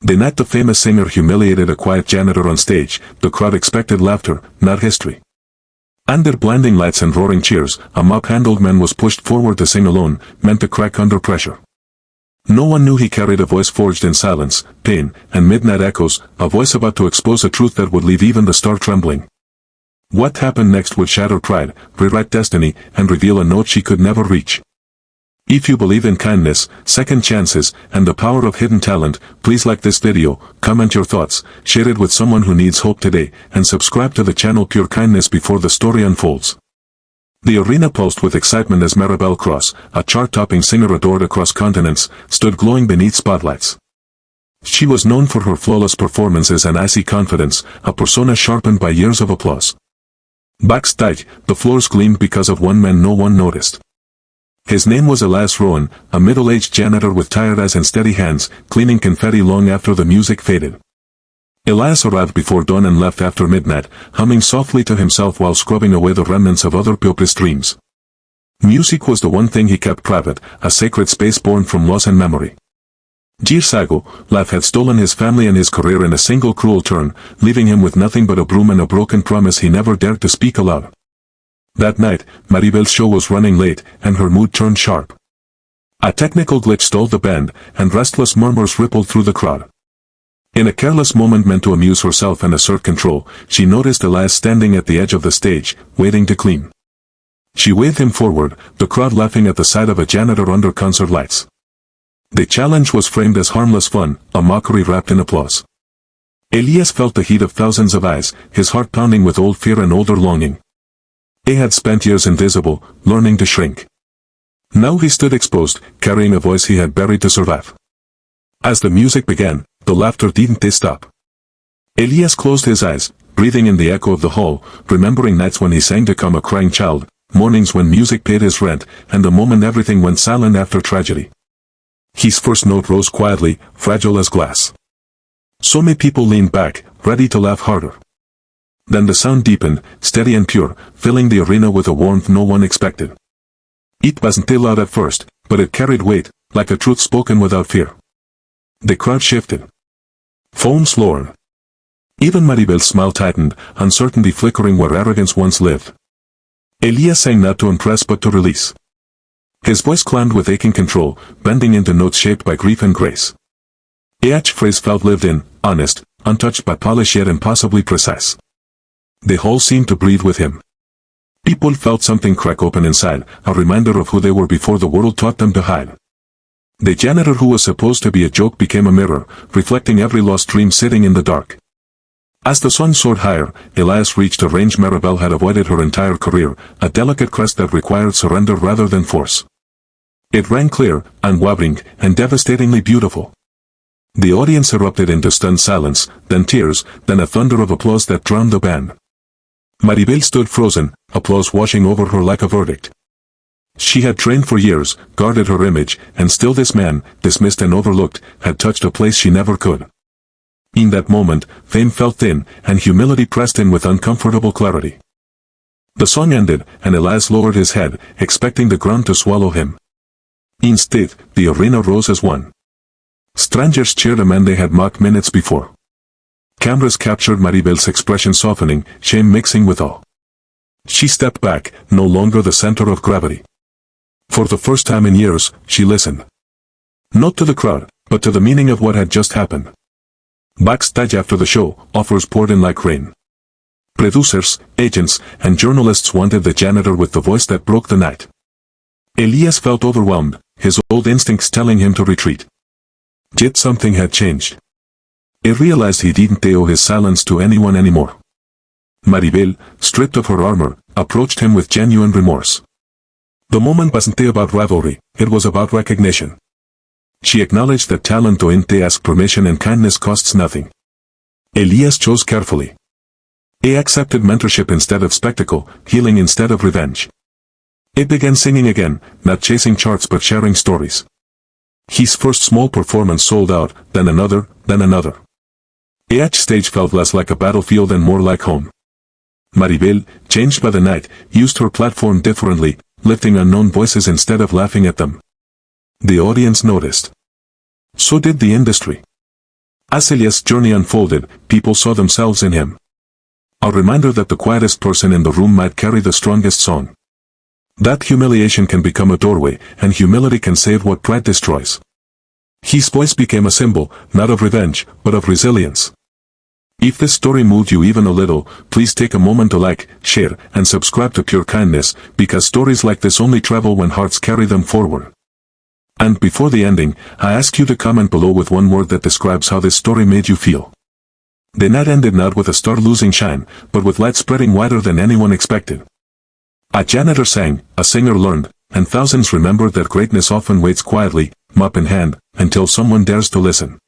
The night the famous singer humiliated a quiet janitor on stage, the crowd expected laughter, not history. Under blinding lights and roaring cheers, a mop-handled man was pushed forward to sing alone, meant to crack under pressure. No one knew he carried a voice forged in silence, pain, and midnight echoes, a voice about to expose a truth that would leave even the star trembling. What happened next would shatter pride, rewrite destiny, and reveal a note she could never reach. If you believe in kindness, second chances, and the power of hidden talent, please like this video, comment your thoughts, share it with someone who needs hope today, and subscribe to the channel Pure Kindness before the story unfolds. The arena pulsed with excitement as Maribel Cross, a chart-topping singer adored across continents, stood glowing beneath spotlights. She was known for her flawless performances and icy confidence, a persona sharpened by years of applause. Backstage, the floors gleamed because of one man no one noticed. His name was Elias Rowan, a middle-aged janitor with tired eyes and steady hands, cleaning confetti long after the music faded. Elias arrived before dawn and left after midnight, humming softly to himself while scrubbing away the remnants of other people's dreams. Music was the one thing he kept private, a sacred space born from loss and memory. Sago, life had stolen his family and his career in a single cruel turn, leaving him with nothing but a broom and a broken promise he never dared to speak aloud. That night, Maribel's show was running late, and her mood turned sharp. A technical glitch stalled the band, and restless murmurs rippled through the crowd. In a careless moment meant to amuse herself and assert control, she noticed Elias standing at the edge of the stage, waiting to clean. She waved him forward, the crowd laughing at the sight of a janitor under concert lights. The challenge was framed as harmless fun, a mockery wrapped in applause. Elias felt the heat of thousands of eyes, his heart pounding with old fear and older longing. He had spent years invisible, learning to shrink. Now he stood exposed, carrying a voice he had buried to survive. As the music began, the laughter didn't stop. Elias closed his eyes, breathing in the echo of the hall, remembering nights when he sang to calm a crying child, mornings when music paid his rent, and the moment everything went silent after tragedy. His first note rose quietly, fragile as glass. So many people leaned back, ready to laugh harder. Then the sound deepened, steady and pure, filling the arena with a warmth no one expected. It wasn't loud at first, but it carried weight, like a truth spoken without fear. The crowd shifted. Foams lowered. Even Maribel's smile tightened, uncertainty flickering where arrogance once lived. Elias sang not to impress but to release. His voice climbed with aching control, bending into notes shaped by grief and grace. Each phrase felt lived in, honest, untouched by polish yet impossibly precise. The hall seemed to breathe with him. People felt something crack open inside, a reminder of who they were before the world taught them to hide. The janitor who was supposed to be a joke became a mirror, reflecting every lost dream sitting in the dark. As the sun soared higher, Elias reached a range Maribel had avoided her entire career, a delicate crest that required surrender rather than force. It rang clear, unwavering, and devastatingly beautiful. The audience erupted into stunned silence, then tears, then a thunder of applause that drowned the band. Maribel stood frozen, applause washing over her like a verdict. She had trained for years, guarded her image, and still this man, dismissed and overlooked, had touched a place she never could. In that moment, fame felt thin, and humility pressed in with uncomfortable clarity. The song ended, and Elias lowered his head, expecting the ground to swallow him. Instead, the arena rose as one. Strangers cheered a man they had mocked minutes before. Cameras captured Maribel's expression softening, shame mixing with awe. She stepped back, no longer the center of gravity. For the first time in years, she listened. Not to the crowd, but to the meaning of what had just happened. Backstage after the show, offers poured in like rain. Producers, agents, and journalists wanted the janitor with the voice that broke the night. Elias felt overwhelmed, his old instincts telling him to retreat. Yet something had changed. He realized he didn't owe his silence to anyone anymore. Maribel, stripped of her armor, approached him with genuine remorse. The moment wasn't about rivalry, it was about recognition. She acknowledged that talent doesn't ask permission and kindness costs nothing. Elias chose carefully. He accepted mentorship instead of spectacle, healing instead of revenge. He began singing again, not chasing charts but sharing stories. His first small performance sold out, then another, then another. Each stage felt less like a battlefield and more like home. Maribel, changed by the night, used her platform differently, lifting unknown voices instead of laughing at them. The audience noticed. So did the industry. As Elias' journey unfolded, people saw themselves in him. A reminder that the quietest person in the room might carry the strongest song. That humiliation can become a doorway, and humility can save what pride destroys. His voice became a symbol, not of revenge, but of resilience. If this story moved you even a little, please take a moment to like, share, and subscribe to Pure Kindness, because stories like this only travel when hearts carry them forward. And before the ending, I ask you to comment below with one word that describes how this story made you feel. The night ended not with a star losing shine, but with light spreading wider than anyone expected. A janitor sang, a singer learned, and thousands remembered that greatness often waits quietly, mop in hand, until someone dares to listen.